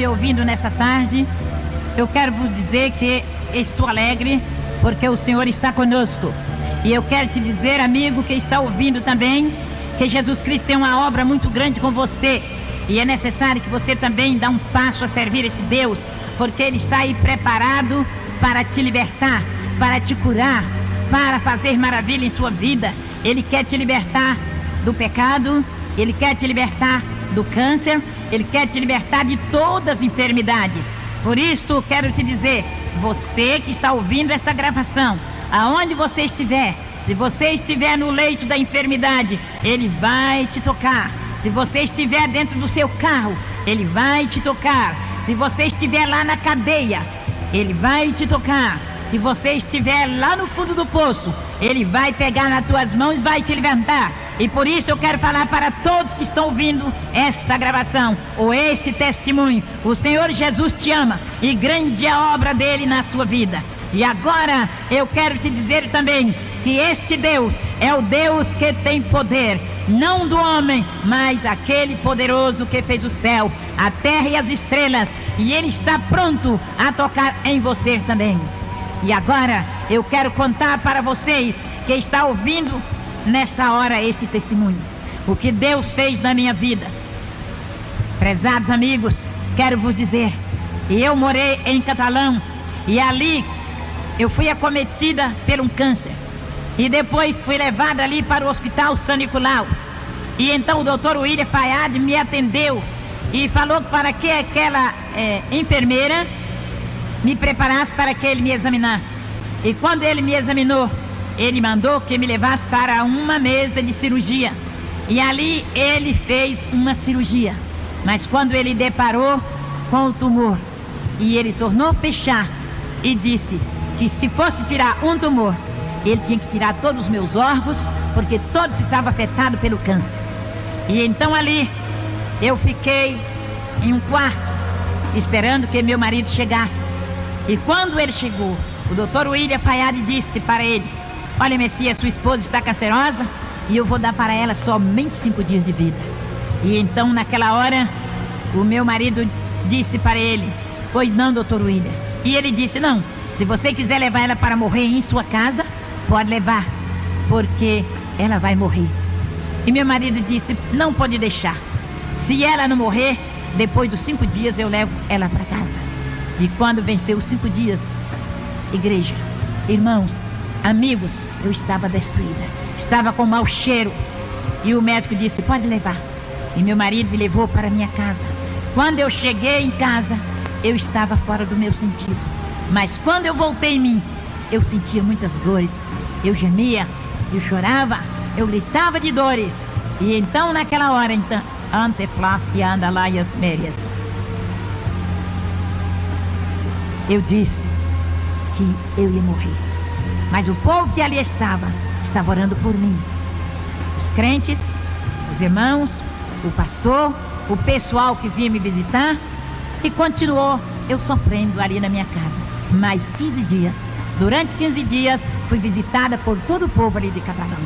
me ouvindo nesta tarde, eu quero vos dizer que estou alegre porque o Senhor está conosco. E eu quero te dizer, amigo que está ouvindo também, que Jesus Cristo tem uma obra muito grande com você. E é necessário que você também dê um passo a servir esse Deus, porque Ele está aí preparado para te libertar, para te curar, para fazer maravilha em sua vida. Ele quer te libertar do pecado, Ele quer te libertar do câncer, Ele quer te libertar de todas as enfermidades. Por isso, quero te dizer, você que está ouvindo esta gravação, aonde você estiver, se você estiver no leito da enfermidade, Ele vai te tocar. Se você estiver dentro do seu carro, Ele vai te tocar. Se você estiver lá na cadeia, Ele vai te tocar. Se você estiver lá no fundo do poço, Ele vai pegar nas tuas mãos e vai te levantar. E por isso eu quero falar para todos que estão ouvindo esta gravação, ou este testemunho: o Senhor Jesus te ama e grande é a obra dele na sua vida. E agora eu quero te dizer também que este Deus é o Deus que tem poder, não do homem, mas aquele poderoso que fez o céu, a terra e as estrelas, e Ele está pronto a tocar em você também. E agora eu quero contar para vocês que está ouvindo nesta hora esse testemunho, o que Deus fez na minha vida. Prezados amigos, quero vos dizer, eu morei em Catalão e ali eu fui acometida por um câncer. E depois fui levada ali para o Hospital São Nicolau. E então o doutor William Fayad me atendeu e falou para que aquela enfermeira me preparasse para que ele me examinasse. E quando ele me examinou, ele mandou que me levasse para uma mesa de cirurgia. E ali ele fez uma cirurgia. Mas quando ele deparou com o tumor, e ele tornou fechar, e disse que se fosse tirar um tumor, ele tinha que tirar todos os meus órgãos, porque todos estavam afetados pelo câncer. E então ali eu fiquei em um quarto, esperando que meu marido chegasse. E quando ele chegou, o doutor William Fayad disse para ele: olha, Messias, sua esposa está cancerosa e eu vou dar para ela somente 5 dias de vida. E então naquela hora o meu marido disse para ele: pois não, doutor William. E ele disse: não, se você quiser levar ela para morrer em sua casa, pode levar, porque ela vai morrer. E meu marido disse: não pode deixar. Se ela não morrer, depois dos 5 dias eu levo ela para casa. E quando venceu os 5 dias, igreja, irmãos, amigos, eu estava destruída, estava com mau cheiro. E o médico disse: pode levar. E meu marido me levou para minha casa. Quando eu cheguei em casa, eu estava fora do meu sentido. Mas quando eu voltei em mim, eu sentia muitas dores. Eu gemia, eu chorava, eu gritava de dores. E então naquela hora, então, anteplácia anda lá e as mérias, eu disse que eu ia morrer. Mas o povo que ali estava orando por mim. Os crentes, os irmãos, o pastor, o pessoal que vinha me visitar. E continuou eu sofrendo ali na minha casa. Mais 15 dias. Durante 15 dias fui visitada por todo o povo ali de Catalão.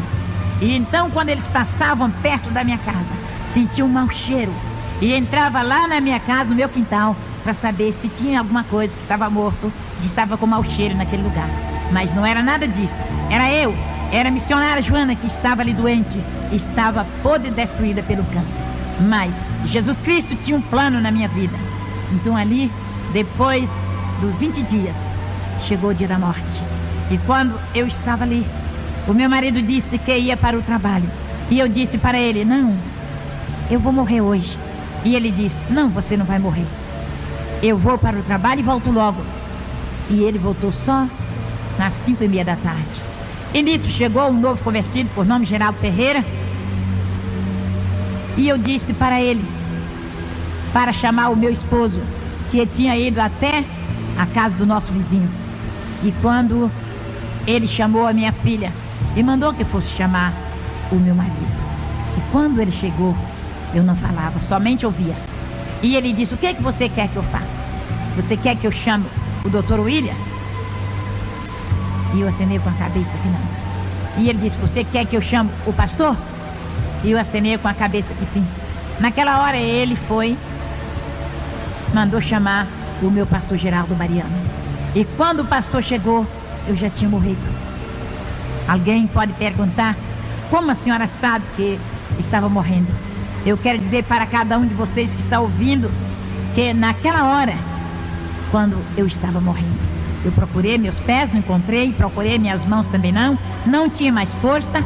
E então quando eles passavam perto da minha casa, sentia um mau cheiro. E entrava lá na minha casa, no meu quintal, para saber se tinha alguma coisa que estava morto, que estava com mau cheiro naquele lugar. Mas não era nada disso. Era a missionária Joana que estava ali doente, estava podre e destruída pelo câncer. Mas Jesus Cristo tinha um plano na minha vida. Então ali, depois dos 20 dias, chegou o dia da morte. E quando eu estava ali, o meu marido disse que ia para o trabalho. E eu disse para ele: não, eu vou morrer hoje. E ele disse: não, você não vai morrer. Eu vou para o trabalho e volto logo. E ele voltou só nas 5:30 da tarde. E nisso chegou um novo convertido, por nome Geraldo Ferreira. E eu disse para ele, para chamar o meu esposo, que tinha ido até a casa do nosso vizinho. E quando ele chamou a minha filha, e mandou que fosse chamar o meu marido. E quando ele chegou, eu não falava, somente ouvia. E ele disse: o que é que você quer que eu faça? Você quer que eu chame o doutor William? E eu acenei com a cabeça que não. E ele disse: você quer que eu chame o pastor? E eu acenei com a cabeça que sim. Naquela hora ele foi mandou chamar o meu pastor Geraldo Mariano. E quando o pastor chegou, eu já tinha morrido. Alguém pode perguntar, como a senhora sabe que estava morrendo? Eu quero dizer para cada um de vocês que está ouvindo, que naquela hora, quando eu estava morrendo, eu procurei meus pés, não encontrei, procurei minhas mãos também não tinha mais força,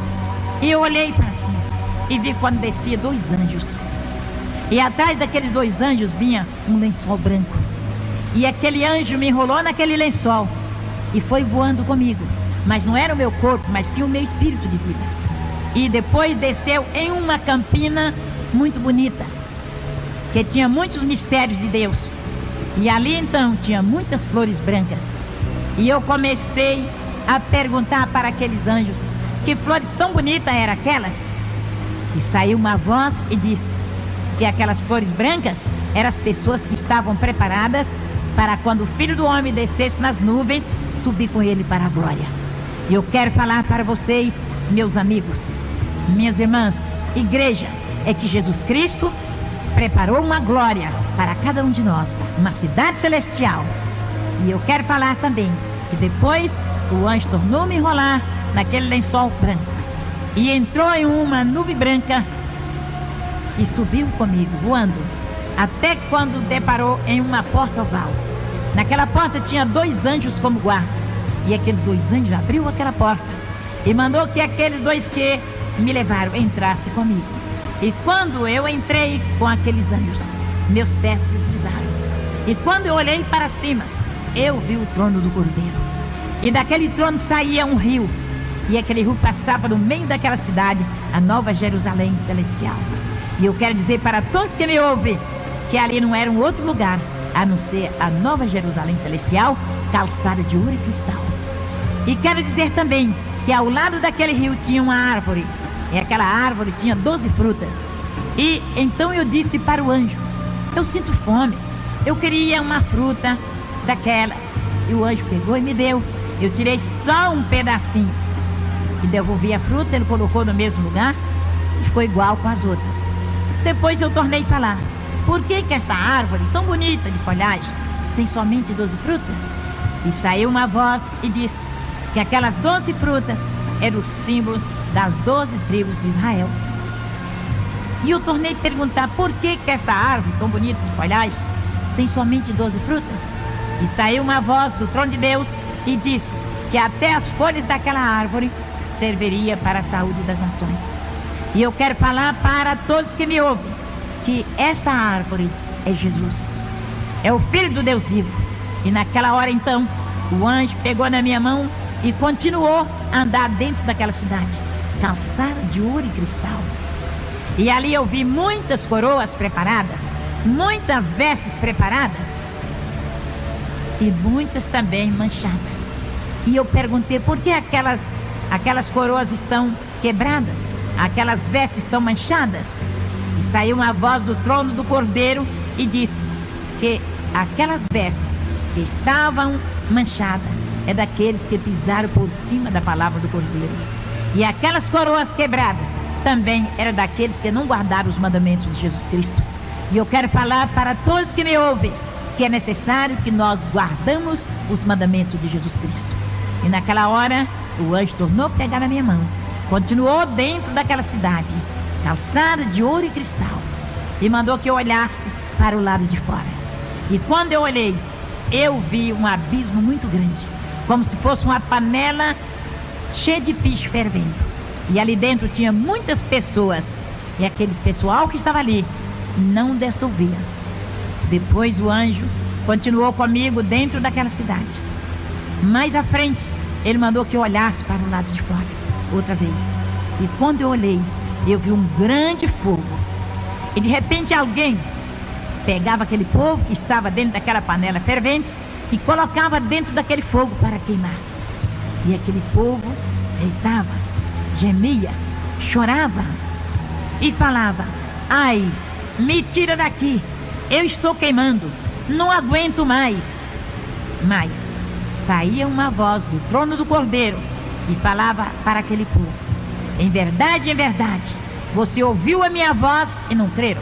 e eu olhei para cima, e vi quando descia 2 anjos, e atrás daqueles 2 anjos vinha um lençol branco, e aquele anjo me enrolou naquele lençol, e foi voando comigo, mas não era o meu corpo, mas sim o meu espírito de vida, e depois desceu em uma campina muito bonita, que tinha muitos mistérios de Deus, e ali então tinha muitas flores brancas, e eu comecei a perguntar para aqueles anjos que flores tão bonitas eram aquelas, e saiu uma voz e disse que aquelas flores brancas eram as pessoas que estavam preparadas para quando o Filho do Homem descesse nas nuvens, subir com ele para a glória. E eu quero falar para vocês, meus amigos, minhas irmãs, igreja, é que Jesus Cristo preparou uma glória para cada um de nós, uma cidade celestial. E eu quero falar também que depois o anjo tornou-me enrolar naquele lençol branco e entrou em uma nuvem branca e subiu comigo, voando, até quando deparou em uma porta oval. Naquela porta tinha 2 anjos como guarda, e aqueles 2 anjos abriu aquela porta e mandou que aqueles 2 que me levaram entrassem comigo. E quando eu entrei com aqueles anjos, meus pés deslizaram. E quando eu olhei para cima, eu vi o trono do Cordeiro. E daquele trono saía um rio. E aquele rio passava no meio daquela cidade, a Nova Jerusalém Celestial. E eu quero dizer para todos que me ouvem, que ali não era um outro lugar, a não ser a Nova Jerusalém Celestial, calçada de ouro e cristal. E quero dizer também que ao lado daquele rio tinha uma árvore. E aquela árvore tinha 12 frutas. E então eu disse para o anjo, eu sinto fome, eu queria uma fruta daquela. E o anjo pegou e me deu. Eu tirei só um pedacinho e devolvi a fruta, ele colocou no mesmo lugar e ficou igual com as outras. Depois eu tornei a falar, por que essa árvore tão bonita de folhagem tem somente 12 frutas? E saiu uma voz e disse que aquelas 12 frutas eram o símbolo das 12 tribos de Israel. E eu tornei a perguntar por que essa árvore tão bonita de folhagem tem somente 12 frutas. E saiu uma voz do trono de Deus e disse que até as folhas daquela árvore serviria para a saúde das nações. E eu quero falar para todos que me ouvem que esta árvore é Jesus, é o Filho do Deus vivo. E naquela hora então o anjo pegou na minha mão e continuou a andar dentro daquela cidade, calçada de ouro e cristal. E ali eu vi muitas coroas preparadas, muitas vestes preparadas e muitas também manchadas. E eu perguntei por que aquelas coroas estão quebradas, aquelas vestes estão manchadas. E saiu uma voz do trono do Cordeiro e disse que aquelas vestes que estavam manchadas é daqueles que pisaram por cima da palavra do Cordeiro. E aquelas coroas quebradas também eram daqueles que não guardaram os mandamentos de Jesus Cristo. E eu quero falar para todos que me ouvem que é necessário que nós guardamos os mandamentos de Jesus Cristo. E naquela hora o anjo tornou a pegar na minha mão, continuou dentro daquela cidade, calçada de ouro e cristal, e mandou que eu olhasse para o lado de fora. E quando eu olhei, eu vi um abismo muito grande, como se fosse uma panela cheia de piche fervendo. E ali dentro tinha muitas pessoas, e aquele pessoal que estava ali não dissolvia. Depois o anjo continuou comigo dentro daquela cidade. Mais à frente, ele mandou que eu olhasse para o lado de fora, outra vez. E quando eu olhei, eu vi um grande fogo. E de repente alguém pegava aquele fogo que estava dentro daquela panela fervente e colocava dentro daquele fogo para queimar. E aquele povo gritava, gemia, chorava e falava, ai, me tira daqui, eu estou queimando, não aguento mais. Mas saía uma voz do trono do Cordeiro e falava para aquele povo, em verdade, você ouviu a minha voz e não creram,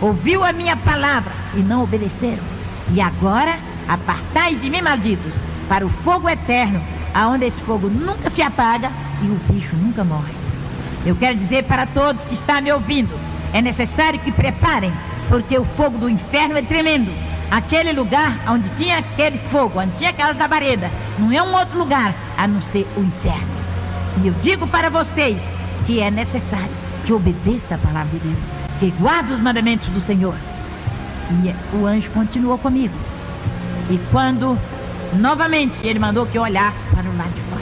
ouviu a minha palavra e não obedeceram. E agora, apartai de mim, malditos, para o fogo eterno, aonde esse fogo nunca se apaga e o bicho nunca morre. Eu quero dizer para todos que estão me ouvindo, é necessário que preparem, porque o fogo do inferno é tremendo. Aquele lugar onde tinha aquele fogo, onde tinha aquela labareda, não é um outro lugar a não ser o inferno. E eu digo para vocês que é necessário que obedeça a palavra de Deus, que guarde os mandamentos do Senhor. E o anjo continuou comigo. E quando novamente ele mandou que eu olhasse para o lado de fora,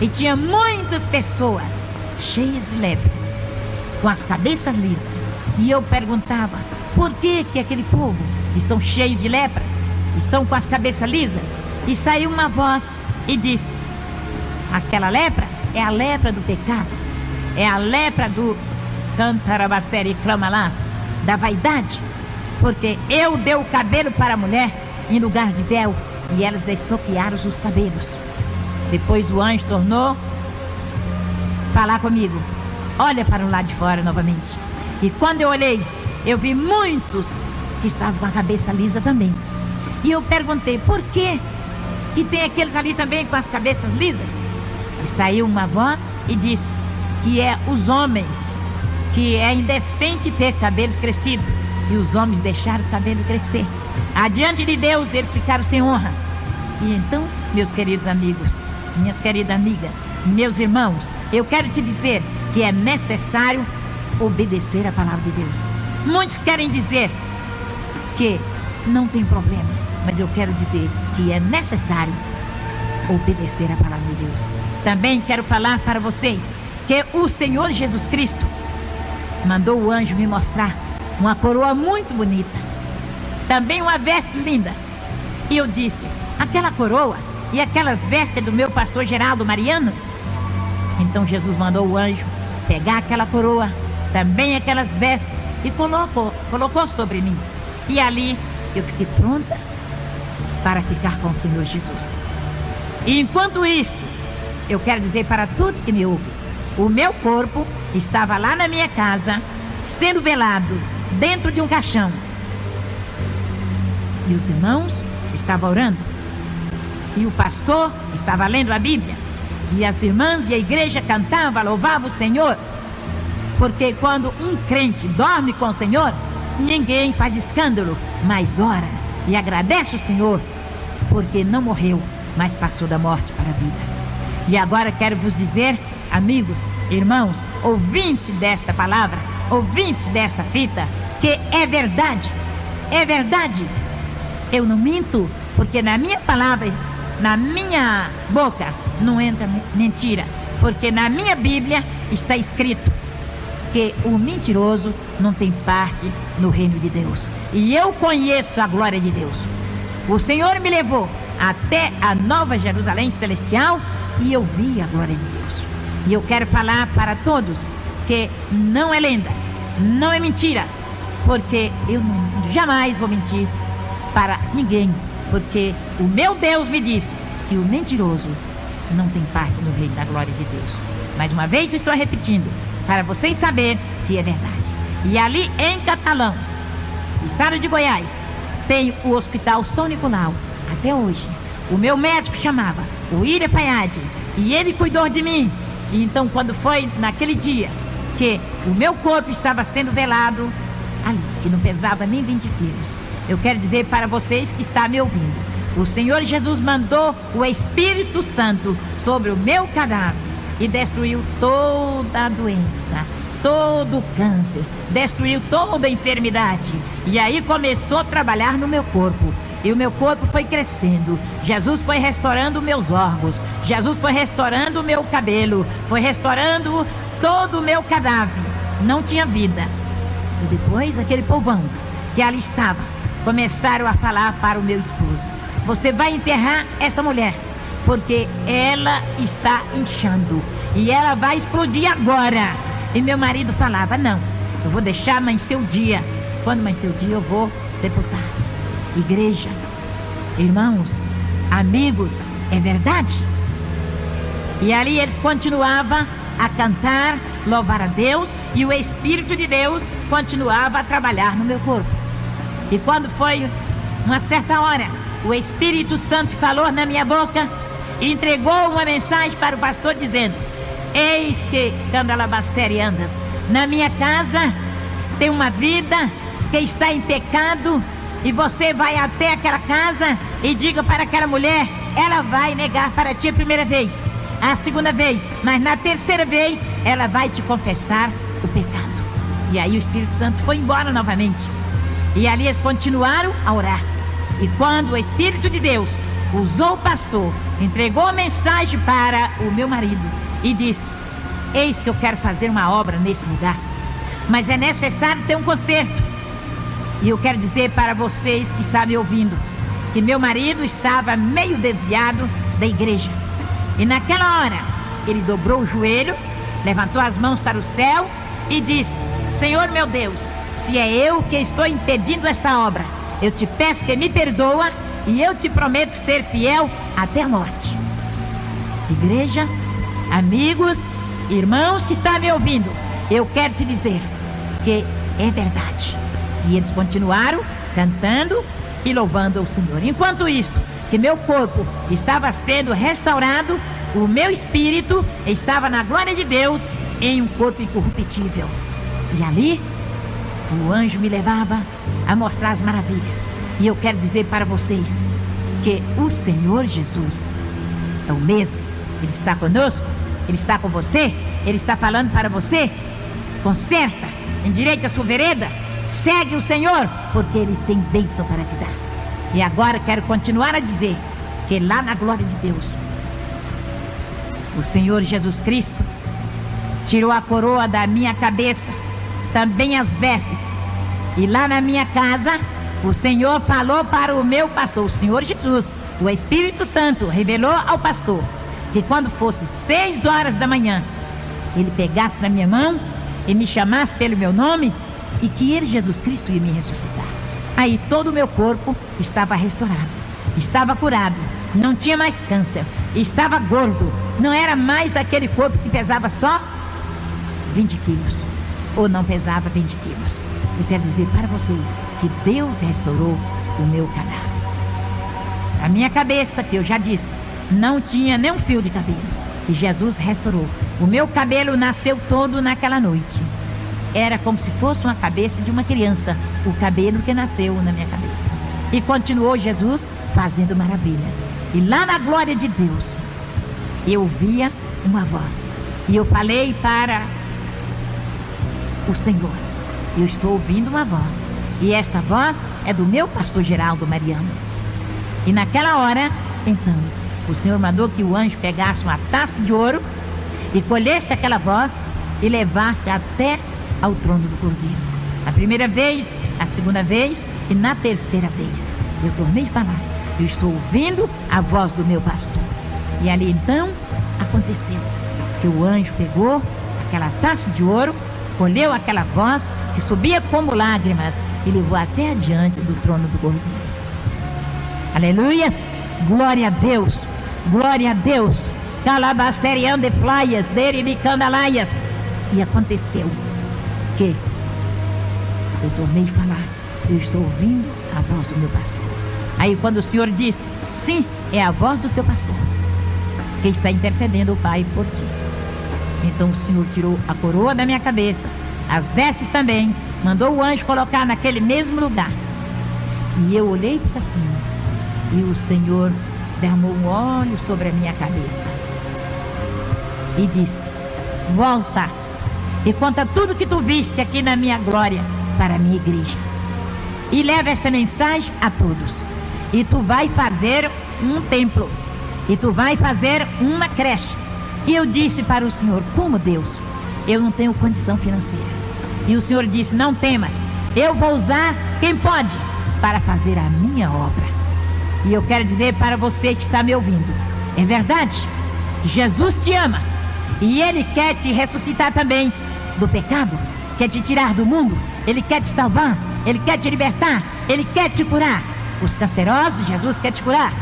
e tinha muitas pessoas cheias de lepras, com as cabeças lisas. E eu perguntava, por que aquele povo estão cheios de lepras, estão com as cabeças lisas? E saiu uma voz e disse, aquela lepra é a lepra do pecado, é a lepra do cantarabacere clamalás, da vaidade, porque eu dei o cabelo para a mulher em lugar de véu, e elas estoquearam os cabelos. Depois o anjo tornou falar comigo, olha para o lado de fora novamente. E quando eu olhei, eu vi muitos que estavam com a cabeça lisa também. E eu perguntei, por que tem aqueles ali também com as cabeças lisas? E saiu uma voz e disse que é os homens, que é indecente ter cabelos crescidos, e os homens deixaram o cabelo crescer. Adiante de Deus eles ficaram sem honra. E então, meus queridos amigos, minhas queridas amigas, meus irmãos, eu quero te dizer que é necessário obedecer a palavra de Deus. Muitos querem dizer que não tem problema, mas eu quero dizer que é necessário obedecer a palavra de Deus. Também quero falar para vocês que o Senhor Jesus Cristo mandou o anjo me mostrar uma coroa muito bonita, também uma veste linda. E eu disse, aquela coroa e aquelas vestes do meu pastor Geraldo Mariano? Então Jesus mandou o anjo pegar aquela coroa, também aquelas vestes, e colocou sobre mim. E ali eu fiquei pronta para ficar com o Senhor Jesus. E enquanto isso, eu quero dizer para todos que me ouvem, o meu corpo estava lá na minha casa, sendo velado dentro de um caixão. E os irmãos estavam orando, e o pastor estava lendo a Bíblia, e as irmãs e a igreja cantavam, louvavam o Senhor, porque quando um crente dorme com o Senhor, ninguém faz escândalo, mas ora e agradece o Senhor, porque não morreu, mas passou da morte para a vida. E agora quero vos dizer, amigos, irmãos, ouvintes desta palavra, ouvintes desta fita, que é verdade, é verdade. Eu não minto, porque na minha palavra, na minha boca, não entra mentira, porque na minha Bíblia está escrito que o mentiroso não tem parte no reino de Deus. E eu conheço a glória de Deus. O Senhor me levou até a Nova Jerusalém Celestial e eu vi a glória de Deus. E eu quero falar para todos que não é lenda, não é mentira, porque eu jamais vou mentir para ninguém, porque o meu Deus me disse que o mentiroso não tem parte no reino da glória de Deus. Mais uma vez eu estou repetindo, para vocês saberem que é verdade. E ali em Catalão, estado de Goiás, tem o Hospital São Nicolau. Até hoje, o meu médico chamava o Ira Paiade, e ele cuidou de mim. E então, quando foi naquele dia que o meu corpo estava sendo velado ali, que não pesava nem 20 quilos, eu quero dizer para vocês que estão me ouvindo, o Senhor Jesus mandou o Espírito Santo sobre o meu cadáver e destruiu toda a doença, todo o câncer, destruiu toda a enfermidade. E aí começou a trabalhar no meu corpo. E o meu corpo foi crescendo. Jesus foi restaurando meus órgãos. Jesus foi restaurando o meu cabelo. Foi restaurando todo o meu cadáver. Não tinha vida. E depois aquele povão que ali estava, começaram a falar para o meu esposo: você vai enterrar essa mulher, porque ela está inchando e ela vai explodir agora. E meu marido falava: não, eu vou deixar amanhecer o dia. Quando amanhecer o dia eu vou sepultar. Igreja, irmãos, amigos, é verdade. E ali eles continuavam a cantar, louvar a Deus, e o Espírito de Deus continuava a trabalhar no meu corpo. E quando foi uma certa hora, o Espírito Santo falou na minha boca e entregou uma mensagem para o pastor dizendo: eis que, Candalabastere andas, na minha casa tem uma vida que está em pecado, e você vai até aquela casa e diga para aquela mulher, ela vai negar para ti a primeira vez, a segunda vez, mas na terceira vez ela vai te confessar o pecado. E aí o Espírito Santo foi embora novamente, e ali eles continuaram a orar. E quando o Espírito de Deus usou o pastor, entregou a mensagem para o meu marido e disse: eis que eu quero fazer uma obra nesse lugar, mas é necessário ter um conserto. E eu quero dizer para vocês que estão me ouvindo, que meu marido estava meio desviado da igreja. E naquela hora, ele dobrou o joelho, levantou as mãos para o céu e disse: Senhor meu Deus, se é eu que estou impedindo esta obra, eu te peço que me perdoa e eu te prometo ser fiel até a morte. Igreja, amigos, irmãos que estão me ouvindo, eu quero te dizer que é verdade. E eles continuaram cantando e louvando ao Senhor. Enquanto isso, que meu corpo estava sendo restaurado, o meu espírito estava na glória de Deus em um corpo incorruptível. E ali, o anjo me levava a mostrar as maravilhas. E eu quero dizer para vocês que o Senhor Jesus é o mesmo. Ele está conosco, Ele está com você, Ele está falando para você: conserta, endireita a sua vereda, segue o Senhor, porque Ele tem bênção para te dar. E agora quero continuar a dizer que lá na glória de Deus, o Senhor Jesus Cristo tirou a coroa da minha cabeça, também as vestes. E lá na minha casa, o Senhor falou para o meu pastor, o Senhor Jesus, o Espírito Santo revelou ao pastor que quando fosse 6 horas da manhã, ele pegasse na minha mão e me chamasse pelo meu nome, e que ele, Jesus Cristo, ia me ressuscitar. Aí todo o meu corpo estava restaurado, estava curado, não tinha mais câncer, estava gordo, não era mais daquele corpo que pesava só 20 quilos, ou não pesava 20 quilos. Eu quero dizer para vocês que Deus restaurou o meu cadáver. A minha cabeça, que eu já disse, não tinha nem um fio de cabelo, e Jesus restaurou. O meu cabelo nasceu todo naquela noite. Era como se fosse uma cabeça de uma criança, o cabelo que nasceu na minha cabeça. E continuou Jesus fazendo maravilhas. E lá na glória de Deus, eu via uma voz. E eu falei para o Senhor: eu estou ouvindo uma voz. E esta voz é do meu pastor Geraldo Mariano. E naquela hora, então, o Senhor mandou que o anjo pegasse uma taça de ouro e colhesse aquela voz e levasse até ao trono do Cordeiro. A primeira vez, a segunda vez e na terceira vez. Eu tornei a falar: eu estou ouvindo a voz do meu pastor. E ali então aconteceu que o anjo pegou aquela taça de ouro, colheu aquela voz que subia como lágrimas e levou até adiante do trono do Cordeiro. Aleluia! Glória a Deus! Glória a Deus! Calabasterian de playas, dele de candalaias. E aconteceu que eu tornei a falar: eu estou ouvindo a voz do meu pastor. Aí quando o Senhor disse: sim, é a voz do seu pastor que está intercedendo o Pai por ti. Então o Senhor tirou a coroa da minha cabeça, as vestes também, mandou o anjo colocar naquele mesmo lugar. E eu olhei para cima e o Senhor derramou um óleo sobre a minha cabeça e disse: volta e conta tudo que tu viste aqui na minha glória para a minha igreja. E leva esta mensagem a todos. E tu vai fazer um templo. E tu vai fazer uma creche. E eu disse para o Senhor: como Deus? Eu não tenho condição financeira. E o Senhor disse: não temas, eu vou usar quem pode para fazer a minha obra. E eu quero dizer para você que está me ouvindo: é verdade, Jesus te ama. E Ele quer te ressuscitar também do pecado, quer te tirar do mundo, Ele quer te salvar, Ele quer te libertar, Ele quer te curar. Os cancerosos, Jesus quer te curar.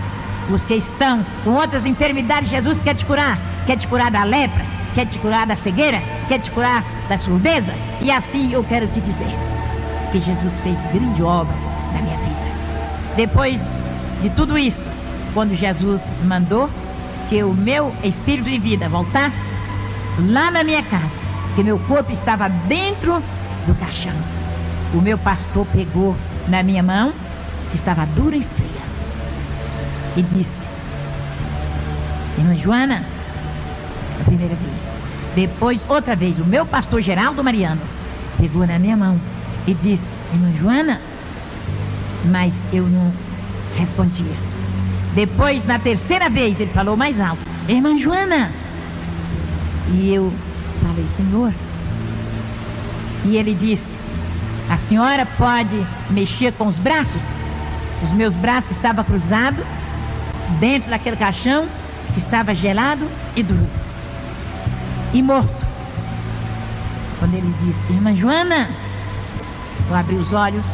Os que estão com outras enfermidades, Jesus quer te curar da lepra, quer te curar da cegueira, quer te curar da surdeza. E assim eu quero te dizer que Jesus fez grandes obras na minha vida. Depois de tudo isso, quando Jesus mandou que o meu espírito de vida voltasse lá na minha casa, que meu corpo estava dentro do caixão, o meu pastor pegou na minha mão, que estava dura e fria, e disse: irmã Joana, a primeira vez. Depois, outra vez, o meu pastor Geraldo Mariano pegou na minha mão e disse: irmã Joana, mas eu não respondia. Depois, na terceira vez, ele falou mais alto: irmã Joana. E eu falei: Senhor. E ele disse: a senhora pode mexer com os braços? Os meus braços estavam cruzados dentro daquele caixão que estava gelado e duro e morto. Quando ele disse: irmã Joana, eu abri os olhos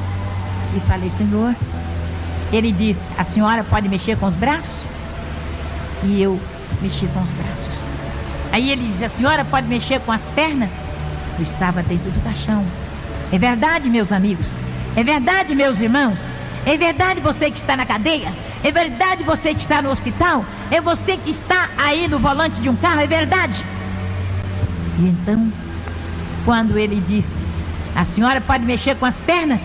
e falei: Senhor. Ele disse: a senhora pode mexer com os braços? E eu mexi com os braços. Aí ele disse: a senhora pode mexer com as pernas? Eu estava dentro do caixão. É verdade, meus amigos? É verdade, meus irmãos? É verdade você que está na cadeia? É verdade você que está no hospital? É você que está aí no volante de um carro? É verdade? E então, quando ele disse: a senhora pode mexer com as pernas?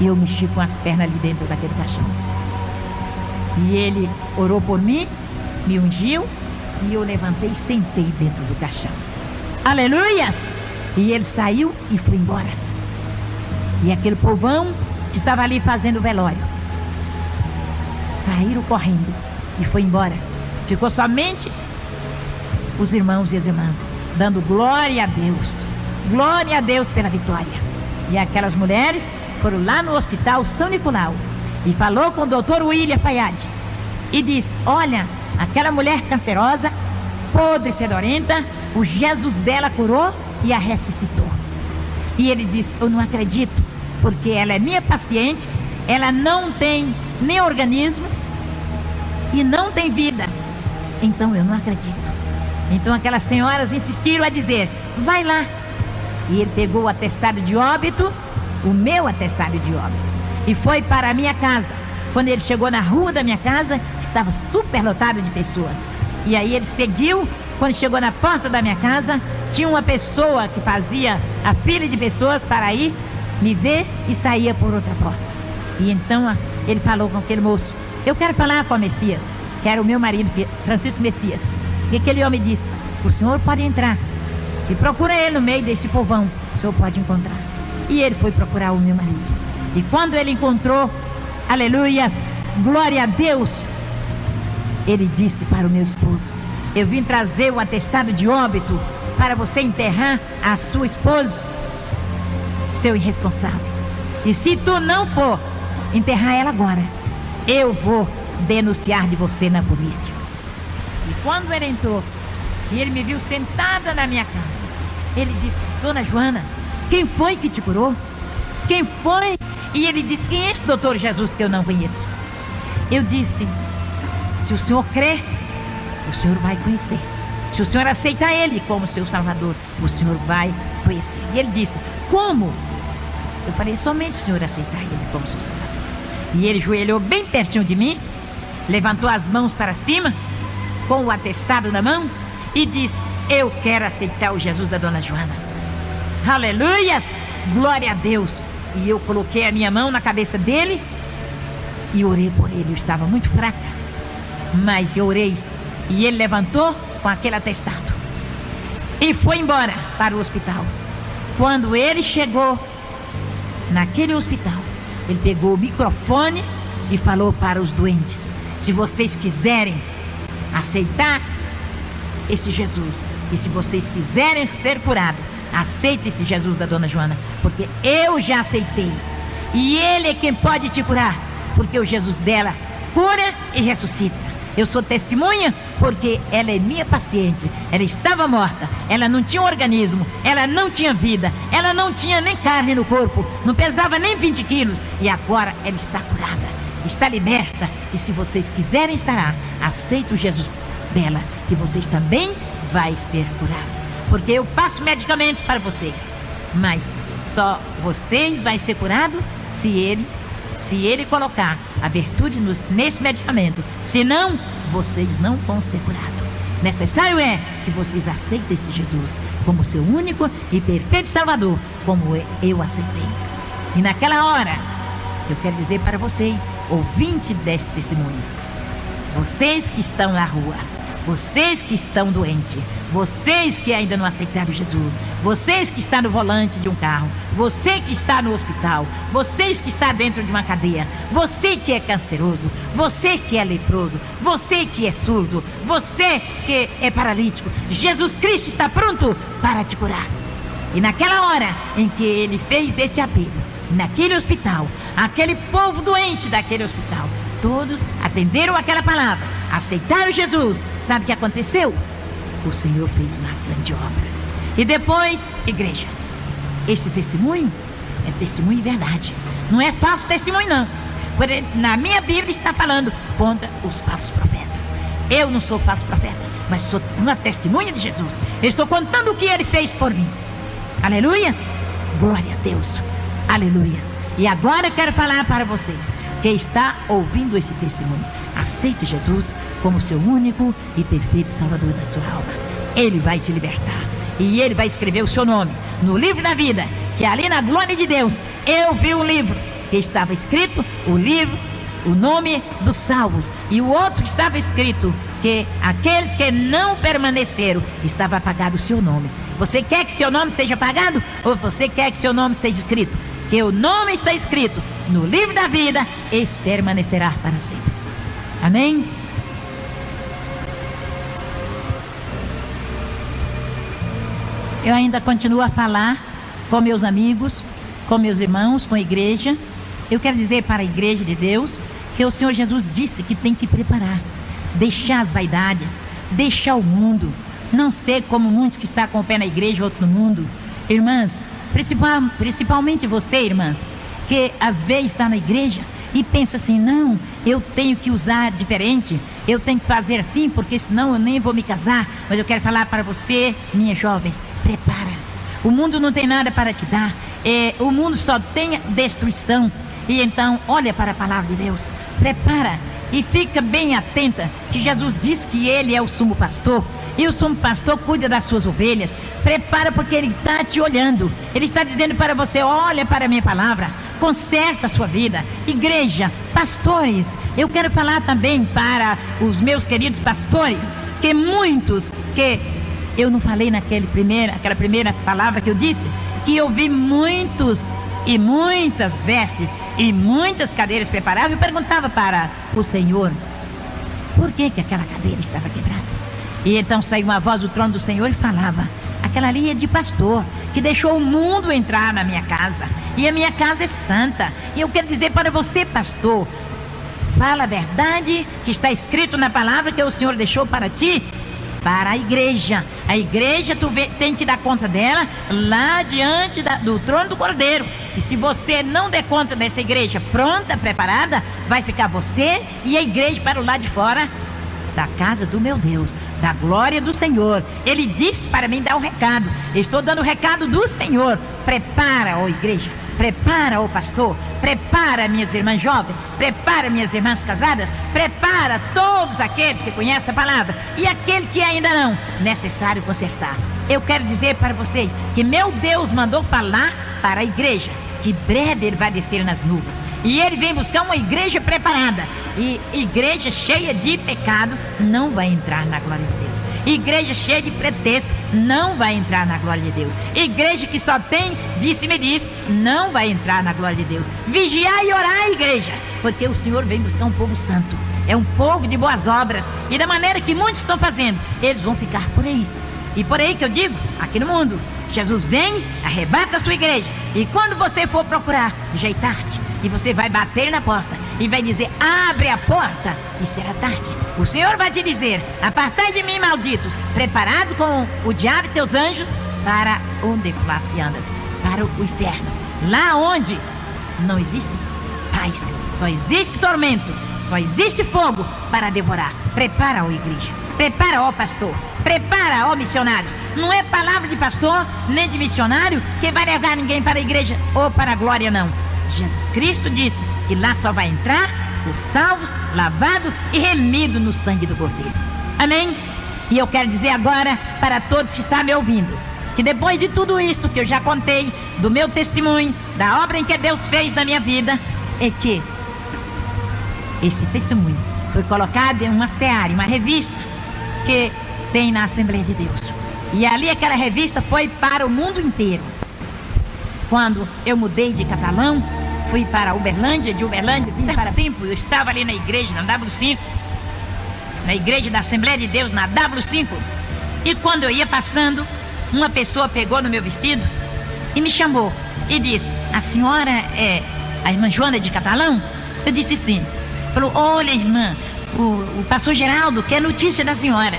Eu mexi com as pernas ali dentro daquele caixão. E ele orou por mim, me ungiu, e eu levantei e sentei dentro do caixão. Aleluia! E ele saiu e foi embora. E aquele povão que estava ali fazendo o velório saíram correndo e foi embora. Ficou somente os irmãos e as irmãs dando glória a Deus. Glória a Deus pela vitória. E aquelas mulheres foram lá no hospital São Nicolau e falou com o doutor William Fayad e disse: olha, aquela mulher cancerosa, podre, fedorenta, o Jesus dela curou e a ressuscitou. E ele disse: eu não acredito, porque ela é minha paciente, ela não tem nem organismo e não tem vida, então eu não acredito. Então aquelas senhoras insistiram a dizer: vai lá. E ele pegou o atestado de óbito, o meu atestado de óbito, e foi para a minha casa. Quando ele chegou na rua da minha casa, estava superlotado de pessoas. E aí ele seguiu. Quando chegou na porta da minha casa, tinha uma pessoa que fazia a fila de pessoas para ir me ver e saía por outra porta. E então ele falou com aquele moço: eu quero falar com o Messias, que era o meu marido, Francisco Messias. E aquele homem disse: o senhor pode entrar e procura ele no meio desse povão, o senhor pode encontrar. E ele foi procurar o meu marido. E quando ele encontrou, aleluia, glória a Deus, ele disse para o meu esposo: eu vim trazer o atestado de óbito para você enterrar a sua esposa, seu irresponsável. E se tu não for enterrar ela agora, eu vou denunciar de você na polícia. E quando ele entrou e ele me viu sentada na minha casa, ele disse: dona Joana, quem foi que te curou? Quem foi? E ele disse: quem é esse doutor Jesus que eu não conheço? Eu disse: se o senhor crer, o senhor vai conhecer. Se o senhor aceitar ele como seu salvador, o senhor vai conhecer. E ele disse: como? Eu falei: somente o senhor aceitar ele como seu salvador. E ele joelhou bem pertinho de mim, levantou as mãos para cima, com o atestado na mão, e disse: eu quero aceitar o Jesus da dona Joana. Aleluia! Glória a Deus! E eu coloquei a minha mão na cabeça dele e orei por ele. Eu estava muito fraca, mas eu orei. E ele levantou com aquele atestado e foi embora para o hospital. Quando ele chegou naquele hospital, ele pegou o microfone e falou para os doentes: se vocês quiserem aceitar esse Jesus, e se vocês quiserem ser curados, aceite esse Jesus da dona Joana, porque eu já aceitei, e ele é quem pode te curar, porque o Jesus dela cura e ressuscita. Eu sou testemunha porque ela é minha paciente. Ela estava morta, ela não tinha organismo, ela não tinha vida, ela não tinha nem carne no corpo, não pesava nem 20 quilos, e agora ela está curada, está liberta. E se vocês quiserem estar, aceite o Jesus dela, que vocês também vai ser curados, porque eu passo medicamento para vocês, mas só vocês vai ser curado se ele colocar a virtude nesse medicamento. Senão, vocês não vão ser curados. Necessário é que vocês aceitem esse Jesus como seu único e perfeito Salvador, como eu aceitei. E naquela hora, eu quero dizer para vocês, ouvintes deste testemunho, vocês que estão na rua, vocês que estão doentes, vocês que ainda não aceitaram Jesus, vocês que estão no volante de um carro, você que está no hospital, vocês que está dentro de uma cadeia, você que é canceroso, você que é leproso, você que é surdo, você que é paralítico, Jesus Cristo está pronto para te curar. E naquela hora em que ele fez este apelo, naquele hospital, aquele povo doente daquele hospital, todos atenderam aquela palavra, aceitaram Jesus. Sabe o que aconteceu? O Senhor fez uma grande obra. E depois, igreja, esse testemunho é testemunho de verdade. Não é falso testemunho, não. Porque na minha Bíblia está falando contra os falsos profetas. Eu não sou falso profeta, mas sou uma testemunha de Jesus. Eu estou contando o que ele fez por mim. Aleluia! Glória a Deus. Aleluia! E agora eu quero falar para vocês que está ouvindo esse testemunho. Aceite Jesus como seu único e perfeito Salvador da sua alma. Ele vai te libertar. E ele vai escrever o seu nome no livro da vida, que ali na glória de Deus, eu vi um livro que estava escrito, o livro, o nome dos salvos. E o outro estava escrito que aqueles que não permaneceram, estava apagado o seu nome. Você quer que seu nome seja apagado? Ou você quer que seu nome seja escrito? Que o nome está escrito no livro da vida, esse permanecerá para sempre. Amém? Eu ainda continuo a falar com meus amigos, com meus irmãos, com a igreja. Eu quero dizer para a igreja de Deus que o Senhor Jesus disse que tem que preparar, deixar as vaidades, deixar o mundo, não ser como muitos que estão com o pé na igreja, outro no mundo. Irmãs, principalmente você, irmãs, que às vezes está na igreja e pensa assim, não, eu tenho que usar diferente, eu tenho que fazer assim, porque senão eu nem vou me casar. Mas eu quero falar para você, minhas jovens, prepara. O mundo não tem nada para te dar. O mundo só tem destruição. E então, olha para a palavra de Deus. Prepara e fica bem atenta que Jesus diz que ele é o sumo pastor. E o sumo pastor cuida das suas ovelhas. Prepara porque ele está te olhando. Ele está dizendo para você, olha para a minha palavra. Conserta a sua vida. Igreja, pastores. Eu quero falar também para os meus queridos pastores, que muitos que... Eu não falei aquela primeira palavra que eu disse, que eu vi muitos e muitas vestes e muitas cadeiras preparadas. Eu perguntava para o Senhor, por que aquela cadeira estava quebrada? E então saiu uma voz do trono do Senhor e falava, aquela ali é de pastor, que deixou o mundo entrar na minha casa, e a minha casa é santa. E eu quero dizer para você, pastor, fala a verdade que está escrito na palavra que o Senhor deixou para ti, para a igreja. A igreja tem que dar conta dela lá diante do trono do Cordeiro. E se você não der conta dessa igreja pronta, preparada, vai ficar você e a igreja para o lado de fora da casa do meu Deus, da glória do Senhor. Ele disse para mim dar um recado. Eu estou dando o recado do Senhor. Prepara, ó igreja. Prepara, ó pastor, prepara minhas irmãs jovens, prepara minhas irmãs casadas, prepara todos aqueles que conhecem a palavra e aquele que ainda não, necessário consertar. Eu quero dizer para vocês que meu Deus mandou falar para a igreja, que breve ele vai descer nas nuvens e ele vem buscar uma igreja preparada, e igreja cheia de pecado não vai entrar na glória de Deus. Igreja cheia de pretexto não vai entrar na glória de Deus. Igreja que só tem disse-me diz não vai entrar na glória de Deus. Vigiar e orar, igreja, porque o Senhor vem buscar um povo santo. É um povo de boas obras. E da maneira que muitos estão fazendo, eles vão ficar por aí. E por aí que eu digo, aqui no mundo, Jesus vem, arrebata a sua igreja. E quando você for procurar, já é tarde. E você vai bater na porta e vai dizer, abre a porta, e será tarde. O Senhor vai te dizer, apartai de mim, malditos, preparado com o diabo e teus anjos, para onde se andas? Para o inferno, lá onde não existe paz, só existe tormento, só existe fogo para devorar. Prepara, ó igreja, prepara, ó pastor, prepara, ó missionário. Não é palavra de pastor nem de missionário que vai levar ninguém para a igreja ou para a glória, não. Jesus Cristo disse que lá só vai entrar fomos salvos, lavados e remidos no sangue do Cordeiro. Amém? E eu quero dizer agora para todos que estão me ouvindo, que depois de tudo isso que eu já contei, do meu testemunho, da obra em que Deus fez na minha vida, é que esse testemunho foi colocado em uma seara, uma revista que tem na Assembleia de Deus. E ali aquela revista foi para o mundo inteiro. Quando eu mudei de Catalão, fui para Uberlândia, de Uberlândia vim para tempo, eu estava ali na igreja, na W5, na igreja da Assembleia de Deus, na W5, e quando eu ia passando, uma pessoa pegou no meu vestido e me chamou e disse: a senhora é a irmã Joana de Catalão? Eu disse sim. Falou: olha, irmã, o pastor Geraldo quer notícia da senhora.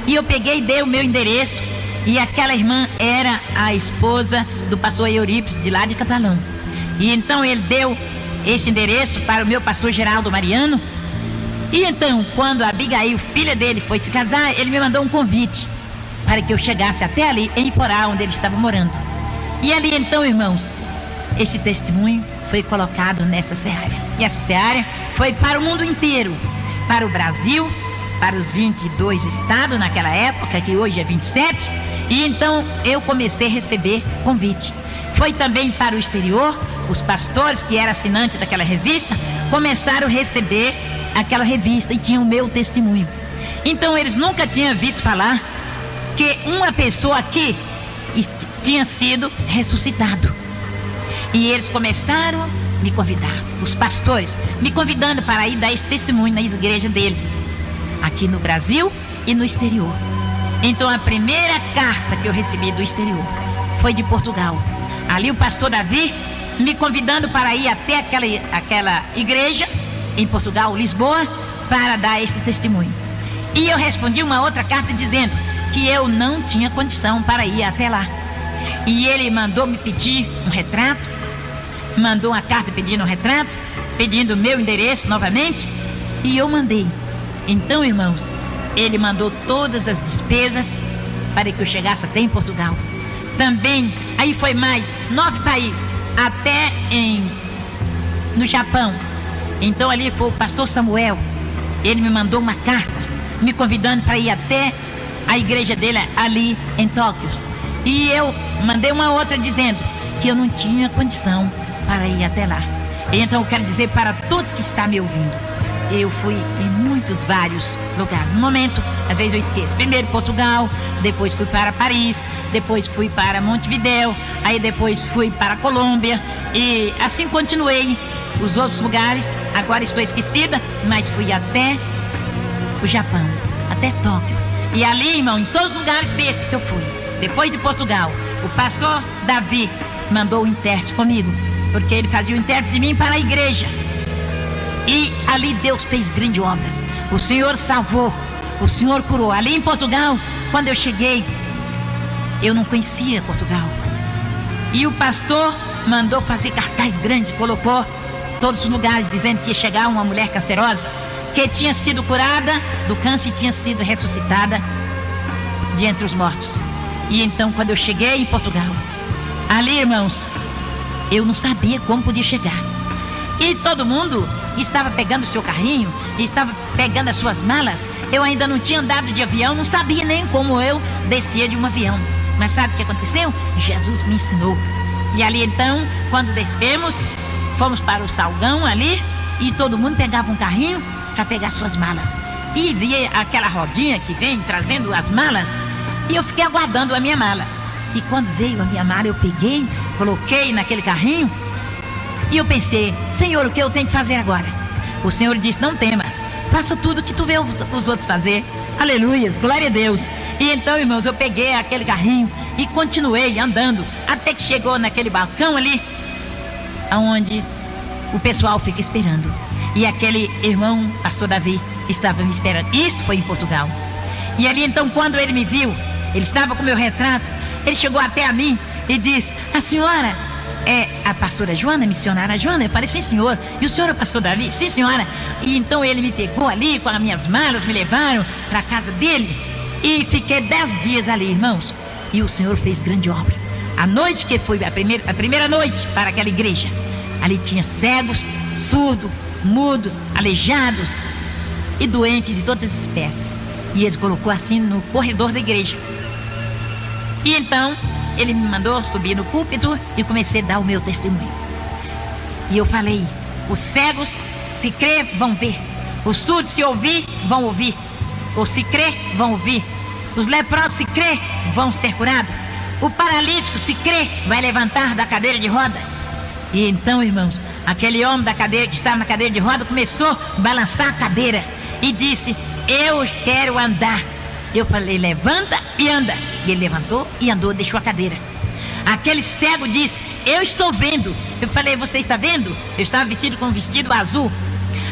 E eu peguei e dei o meu endereço, e aquela irmã era a esposa do pastor Eurípides, de lá de Catalão. E então ele deu esse endereço para o meu pastor Geraldo Mariano. E então, quando a Abigail, filha dele, foi se casar, ele me mandou um convite para que eu chegasse até ali, em Iporá, onde ele estava morando. E ali então, irmãos, esse testemunho foi colocado nessa seara. E essa seara foi para o mundo inteiro, para o Brasil, para os 22 estados naquela época, que hoje é 27. E então eu comecei a receber convite. Foi também para o exterior. Os pastores que eram assinantes daquela revista começaram a receber aquela revista e tinham o meu testemunho. Então eles nunca tinham visto falar que uma pessoa aqui tinha sido ressuscitado. E eles começaram a me convidar, os pastores, me convidando para ir dar esse testemunho na igreja deles, aqui no Brasil e no exterior. Então a primeira carta que eu recebi do exterior foi de Portugal. Ali o pastor Davi me convidando para ir até aquela igreja em Portugal, Lisboa, para dar esse testemunho. E eu respondi uma outra carta dizendo que eu não tinha condição para ir até lá. E ele mandou me pedir um retrato, mandou uma carta pedindo um retrato, pedindo o meu endereço novamente, e eu mandei. Então, irmãos, ele mandou todas as despesas para que eu chegasse até em Portugal. Também, aí foi mais 9 países, até no Japão. Então ali foi o pastor Samuel, ele me mandou uma carta, me convidando para ir até a igreja dele ali em Tóquio. E eu mandei uma outra dizendo que eu não tinha condição para ir até lá. Então eu quero dizer para todos que estão me ouvindo, eu fui em vários lugares. No momento, às vezes eu esqueço. Primeiro Portugal, depois fui para Paris, depois fui para Montevidéu, aí depois fui para a Colômbia, e assim continuei os outros lugares. Agora estou esquecida, mas fui até o Japão, até Tóquio. E ali, irmão, em todos os lugares desses que eu fui, depois de Portugal, o pastor Davi mandou o intérprete comigo, porque ele fazia o intérprete de mim para a igreja. E ali Deus fez grandes obras. O Senhor salvou, o Senhor curou. Ali em Portugal, quando eu cheguei, eu não conhecia Portugal. E o pastor mandou fazer cartaz grande, colocou todos os lugares, dizendo que ia chegar uma mulher cancerosa, que tinha sido curada do câncer e tinha sido ressuscitada de entre os mortos. E então, quando eu cheguei em Portugal, ali, irmãos, eu não sabia como podia chegar. E todo mundo estava pegando o seu carrinho, estava pegando as suas malas. Eu ainda não tinha andado de avião, não sabia nem como eu descia de um avião. Mas sabe o que aconteceu? Jesus me ensinou. E ali então, quando descemos, fomos para o Salgão ali, e todo mundo pegava um carrinho para pegar suas malas. E via aquela rodinha que vem trazendo as malas, e eu fiquei aguardando a minha mala. E quando veio a minha mala, eu peguei, coloquei naquele carrinho, e eu pensei: Senhor, o que eu tenho que fazer agora? O Senhor disse: não temas, faça tudo que tu vê os outros fazer. Aleluias, glória a Deus. E então, irmãos, eu peguei aquele carrinho e continuei andando, até que chegou naquele balcão ali, onde o pessoal fica esperando. E aquele irmão, pastor Davi, estava me esperando. Isso foi em Portugal. E ali então, quando ele me viu, ele estava com meu retrato, ele chegou até a mim e disse: a senhora é a pastora Joana, missionária Joana? Eu falei: sim, senhor. E o senhor é o pastor Davi? Sim, senhora. E então ele me pegou ali com as minhas malas, me levaram para a casa dele, e fiquei 10 dias ali, irmãos. E o Senhor fez grande obra. A noite que foi a primeira noite para aquela igreja, ali tinha cegos, surdos, mudos, aleijados e doentes de todas as espécies. E ele colocou assim no corredor da igreja. E então ele me mandou subir no púlpito e comecei a dar o meu testemunho. E eu falei: os cegos, se crer, vão ver. Os surdos, se ouvir, vão ouvir. Ou se crer, vão ouvir. Os leprosos, se crer, vão ser curados. O paralítico, se crer, vai levantar da cadeira de roda. E então, irmãos, aquele homem da cadeira, que estava na cadeira de roda, começou a balançar a cadeira e disse: eu quero andar. Eu falei: levanta e anda. E ele levantou e andou, deixou a cadeira. Aquele cego disse: eu estou vendo. Eu falei: você está vendo? Eu estava vestido com um vestido azul.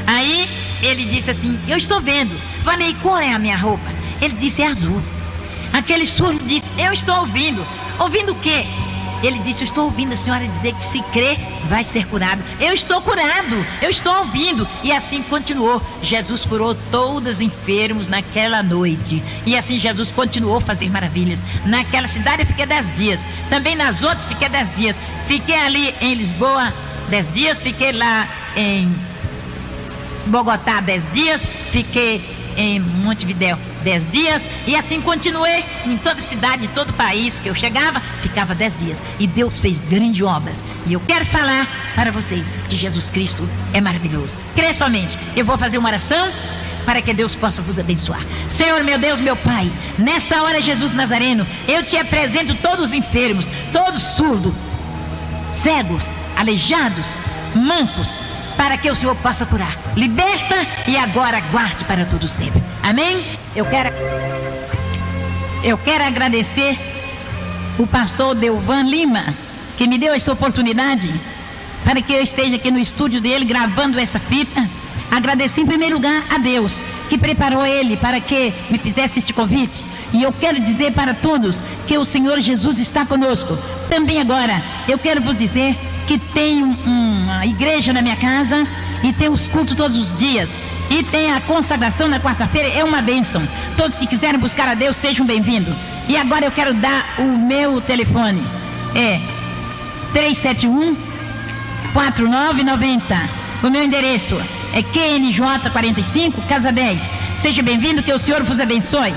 Aí ele disse assim: eu estou vendo. Falei: qual é a minha roupa? Ele disse: é azul. Aquele surdo disse: eu estou ouvindo. Ouvindo o quê? Ele disse: eu estou ouvindo a senhora dizer que se crer vai ser curado. Eu estou curado, eu estou ouvindo. E assim continuou. Jesus curou todos os enfermos naquela noite. E assim Jesus continuou a fazer maravilhas. Naquela cidade eu fiquei 10 dias. Também nas outras fiquei 10 dias. Fiquei ali em Lisboa 10 dias. Fiquei lá em Bogotá 10 dias. Fiquei em Montevidéu 10 dias, e assim continuei em toda cidade, em todo o país que eu chegava, ficava 10 dias, e Deus fez grandes obras. E eu quero falar para vocês que Jesus Cristo é maravilhoso. Crê somente. Eu vou fazer uma oração para que Deus possa vos abençoar. Senhor, meu Deus, meu Pai, nesta hora, Jesus Nazareno, eu te apresento todos os enfermos, todos surdos, cegos, aleijados, mancos, para que o Senhor possa curar. Liberta e agora guarde para todo sempre. Amém? Eu quero agradecer o pastor Delvan Lima, que me deu essa oportunidade para que eu esteja aqui no estúdio dele gravando esta fita. Agradecer em primeiro lugar a Deus, que preparou ele para que me fizesse este convite. E eu quero dizer para todos que o Senhor Jesus está conosco. Também agora, eu quero vos dizer que tem uma igreja na minha casa e tem os cultos todos os dias. E tem a consagração na quarta-feira, é uma bênção. Todos que quiserem buscar a Deus, sejam bem-vindos. E agora eu quero dar o meu telefone. É 371-4990. O meu endereço é QNJ 45, Casa 10. Seja bem-vindo, que o Senhor vos abençoe.